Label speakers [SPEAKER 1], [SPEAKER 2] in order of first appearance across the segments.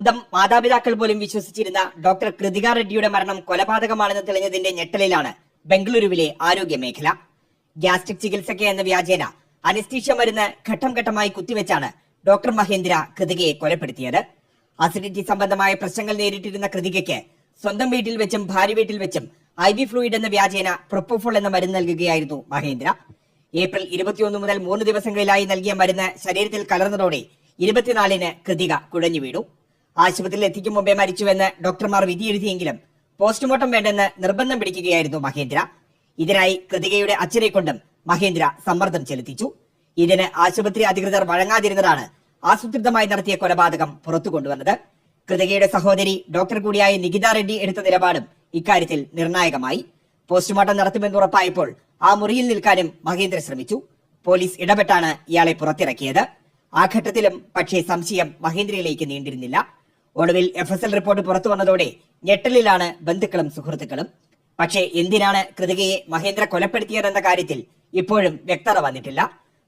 [SPEAKER 1] സ്വന്തം മാതാപിതാക്കൾ പോലും വിശ്വസിച്ചിരുന്ന ഡോക്ടർ കൃതിക റെഡ്ഡിയുടെ മരണം കൊലപാതകമാണെന്ന് തെളിഞ്ഞതിന്റെ ഞെട്ടലിലാണ് ബംഗളൂരുവിലെ ആരോഗ്യ മേഖല. ഗ്യാസ്ട്രിക് ചികിത്സയ്ക്ക് എന്ന വ്യാജേന അനസ്തീഷ്യ മരുന്ന് ഘട്ടം ഘട്ടമായി കുത്തിവെച്ചാണ് ഡോക്ടർ മഹേന്ദ്ര കൃതികയെ കൊലപ്പെടുത്തിയത്. അസിഡിറ്റി സംബന്ധമായ പ്രശ്നങ്ങൾ നേരിട്ടിരുന്ന കൃതികയ്ക്ക് സ്വന്തം വീട്ടിൽ വെച്ചും ഭാര്യ വീട്ടിൽ വെച്ചും IV ഫ്ലൂയിഡ് എന്ന വ്യാജേന പ്രൊപ്പോഫോൾ എന്ന മരുന്ന് നൽകുകയായിരുന്നു മഹേന്ദ്ര. ഏപ്രിൽ 21 മുതൽ 3 ദിവസങ്ങളിലായി നൽകിയ മരുന്ന് ശരീരത്തിൽ കലർന്നതോടെ 24-ന് കൃതിക കുഴഞ്ഞു വീണു. ആശുപത്രിയിൽ എത്തിക്കും മുമ്പേ മരിച്ചുവെന്ന് ഡോക്ടർമാർ വിധിയെഴുതിയെങ്കിലും പോസ്റ്റ്മോർട്ടം വേണ്ടെന്ന് നിർബന്ധം പിടിക്കുകയായിരുന്നു മഹേന്ദ്ര. ഇതിനായി കൃതികയുടെ അച്ഛനെ കൊണ്ടും മഹേന്ദ്ര സമ്മർദ്ദം ചെലുത്തിച്ചു. ഇതിന് ആശുപത്രി അധികൃതർ വഴങ്ങാതിരുന്നതാണ് ആസൂത്രിതമായി നടത്തിയ കൊലപാതകം പുറത്തു കൊണ്ടുവന്നത്. കൃതികയുടെ സഹോദരി ഡോക്ടർ കൂടിയായ നികിത റെഡ്ഡി എടുത്ത നിലപാടും ഇക്കാര്യത്തിൽ നിർണായകമായി. പോസ്റ്റ്മോർട്ടം നടത്തുമെന്ന് ഉറപ്പായപ്പോൾ ആ മുറിയിൽ നിൽക്കാനും മഹേന്ദ്ര ശ്രമിച്ചു. പോലീസ് ഇടപെട്ടാണ് ഇയാളെ പുറത്തിറക്കിയത്. ആ ഘട്ടത്തിലും പക്ഷേ സംശയം മഹേന്ദ്രയിലേക്ക് നീണ്ടിരുന്നില്ല. ഒടുവിൽ FSL റിപ്പോർട്ട് പുറത്തു വന്നതോടെ ഞെട്ടലിലാണ് ബന്ധുക്കളും സുഹൃത്തുക്കളും. പക്ഷേ എന്തിനാണ് കൃതികയെ മഹേന്ദ്ര കൊലപ്പെടുത്തിയതെന്ന കാര്യത്തിൽ ഇപ്പോഴും വ്യക്തത വന്നിട്ടില്ല.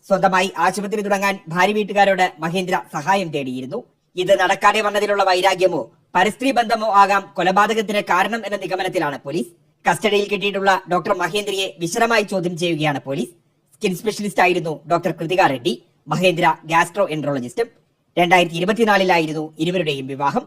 [SPEAKER 1] സ്വന്തമായി ആശുപത്രി തുടങ്ങാൻ ഭാര്യ വീട്ടുകാരോട് മഹേന്ദ്ര സഹായം തേടിയിരുന്നു. ഇത് നടക്കാതെ വന്നതിലുള്ള വൈരാഗ്യമോ പരസ്ത്രീ ബന്ധമോ ആകാം കൊലപാതകത്തിന് കാരണം എന്ന നിഗമനത്തിലാണ് പോലീസ്. കസ്റ്റഡിയിൽ കിട്ടിയിട്ടുള്ള ഡോക്ടർ മഹേന്ദ്രയെ വിശദമായി ചോദ്യം ചെയ്യുകയാണ് പോലീസ്. സ്കിൻ സ്പെഷ്യലിസ്റ്റ് ആയിരുന്നു ഡോക്ടർ കൃതിക റെഡ്ഡി. മഹേന്ദ്ര ഗാസ്ട്രോ എൻട്രോളജിസ്റ്റും. 2024-ലായിരുന്നു ഇരുവരുടെയും വിവാഹം.